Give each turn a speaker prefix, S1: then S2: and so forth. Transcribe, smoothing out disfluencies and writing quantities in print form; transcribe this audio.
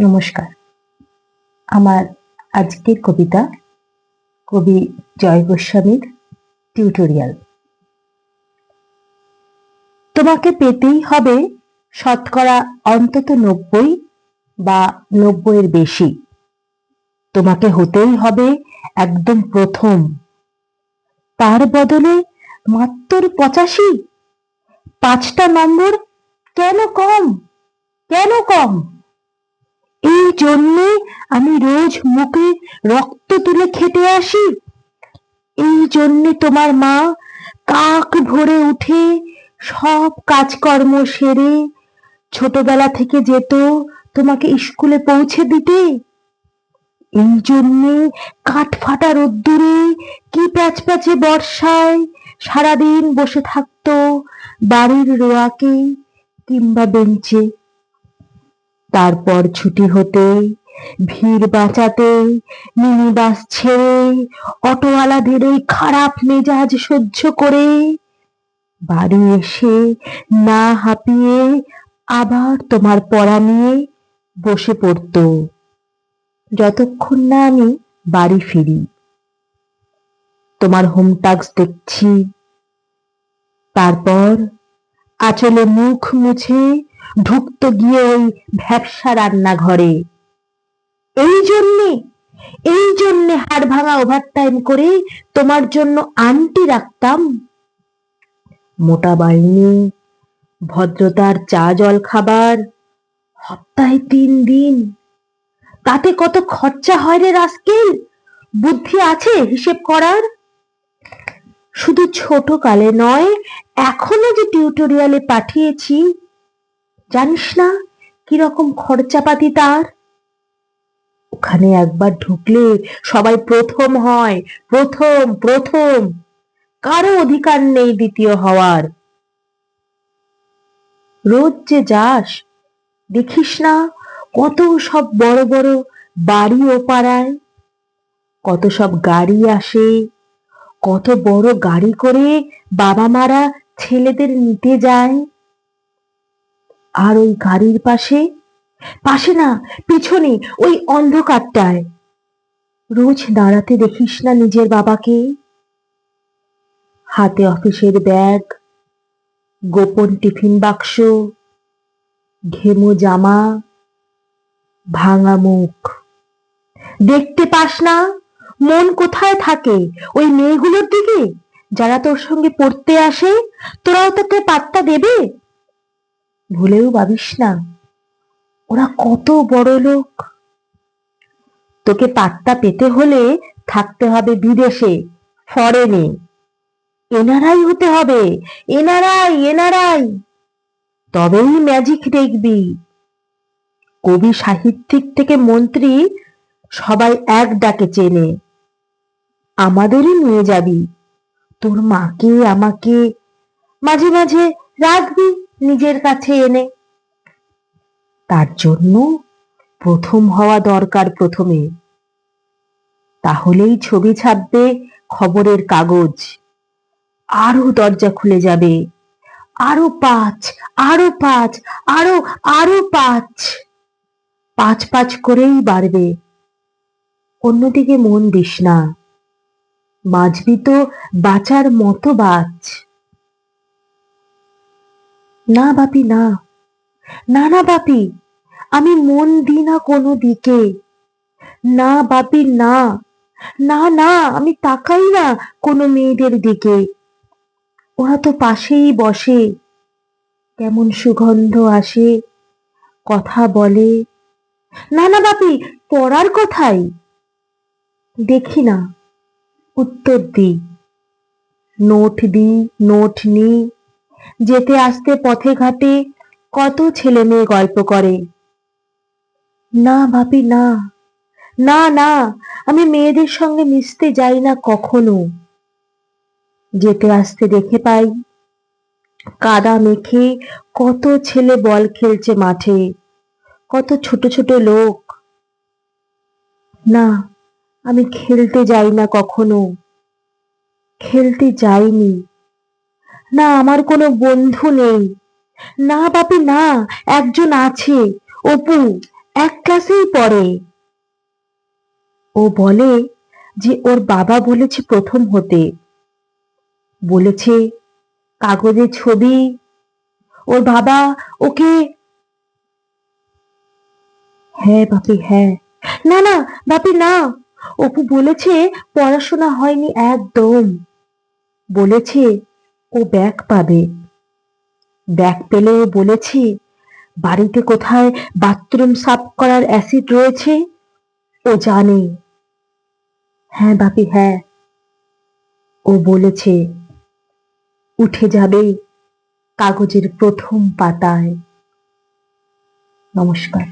S1: নমস্কার। আমার আজকের কবিতা কবি জয় গোস্বামীর টিউটোরিয়াল। তোমাকে পেতেই হবে শতকরা অন্তত ৯০ বা ৯০-এর বেশি। তোমাকে হতেই হবে একদম প্রথম। তার বদলে মাত্র ৮৫? ৫টা নম্বর কেন কম? কেন কম? এই জন্যে আমি রোজ মুখে রক্ত তুলে খেটে আসি। এই জন্যে তোমার মা কাক ভোরে উঠে সব কাজকর্ম সেরে ছোটবেলা থেকে যেত তোমাকে স্কুলে পৌঁছে দিতে। এই জন্যে কাঠফাটা রোদ্দুরে কি প্যাচপ্যাচে বর্ষায় সারাদিন বসে থাকতো বাড়ির রোয়াকে কিংবা বেঞ্চে। তারপর ছুটি হতে ভিড় বাঁচাতে মিনি বাস ছেড়ে অটোওয়ালাদের ওই খারাপ মেজাজ সহ্য করে বাড়ি এসে না হাঁপিয়ে আবার তোমার পড়া নিয়ে বসে পড়তো যতক্ষণ না আমি বাড়ি ফিরি। তোমার হোম টাস্ক দেখছি, তারপর আঁচলে মুখ মুছে ঢুকতো গিয়ে ওই ভ্যাপসা রান্নাঘরে। এই জন্যে হাড় ভাঙা ওভারটাইম করে তোমার জন্য আন্টি রাখতাম। মোটা বাইনি, ভদ্রতার চা জল খাবার, সপ্তাহে ৩ দিন। তাতে কত খরচা হয় রে রাস্কেল, বুদ্ধি আছে হিসেব করার? শুধু ছোট কালে নয়, এখনো যে টিউটোরিয়ালে পাঠিয়েছি, জানিস না কিরকম খরচাপাতি তার? ওখানে একবার ঢুকলে সবাই প্রথম হয়, প্রথম প্রথম, কারো অধিকার নেই দ্বিতীয় হওয়ার। রোজ যে যাস, দেখিস না কত সব বড় বড় বাড়ি ও পাড়ায়, কত সব গাড়ি আসে, কত বড় গাড়ি করে বাবা মারা ছেলেদের নিতে যায়। আর ওই গাড়ির পাশে, পাশে না পিছনে ওই অন্ধকারটায় রোজ দাঁড়াতে দেখিস না নিজের বাবাকে? হাতে অফিসের ব্যাগ, গোপন টিফিন বাক্স, ঘেমো জামা, ভাঙা মুখ। দেখতে পাস না মন কোথায় থাকে ওই মেয়েগুলোর দিকে যারা তোর সঙ্গে পড়তে আসে? তোরাও তাকে পাত্তা দেবে? ভুলেও ভাবিস না ওরা কত বড় লোক। তোকে পাত্তা পেতে হলে থাকতে হবে বিদেশে, ফরেনে। এনারাই হতে হবে, এনারাই এনারাই, তবেই ম্যাজিক দেখবি। কবি সাহিত্যিক থেকে মন্ত্রী সবাই এক ডাকে চেনে। আমাদেরই নিয়ে যাবি, তোর মাকে আমাকে মাঝে মাঝে রাখবি নিজের কাছে এনে। তার জন্য প্রথম হওয়া দরকার প্রথমে, তাহলেই ছবি ছাপবে খবরের কাগজ, আরো দরজা খুলে যাবে, আরো ৫, আরো ৫, আরো আরো ৫, ৫ করেই বাড়বে। অন্যদিকে মন দিস না, বাঁচবি তো বাঁচার মতো বাঁচ। না বাপি না, না না বাপি, আমি মন দিই না কোনো দিকে। না বাপি না, না না, আমি তাকাই না কোনো মেয়েদের দিকে। ওরা তো পাশেই বসে, কেমন সুগন্ধ আসে, কথা বলে। না না বাপি, পড়ার কথাই দেখি না, উত্তর দিই, নোট দিই, নোট নিই। যেতে আসতে পথে ঘাটে কত ছেলে মেয়ে গল্প করে। না বাপি না, না না, আমি মেয়েদের সঙ্গে মিশতে যাই না কখনো। যেতে আসতে দেখে পাই কাদা মেখে কত ছেলে বল খেলছে মাঠে, কত ছোট ছোট লোক। না, আমি খেলতে যাই না কখনো, খেলতে যাইনি। না, আমার কোনো বন্ধু নেই। না বাপি না, একজন আছে, অপু, এক ক্লাসেই পড়ে। ও বলে যে ওর বাবা বলেছে প্রথম হতে, বলেছে কাগজের ছবি, ওর বাবা ওকে। হ্যাঁ বাপি হ্যাঁ। না না বাপি না, অপু বলেছে পড়াশোনা হয়নি একদম, বলেছে ও ব্যাক পাবে। ব্যাক পেলেও বলেছে বাড়িতে কোথায় বাথরুম সাফ করার অ্যাসিড রয়েছে ও জানে। হ্যাঁ বাপি হ্যাঁ, ও বলেছে উঠে যাবে কাগজের প্রথম পাতায়। নমস্কার।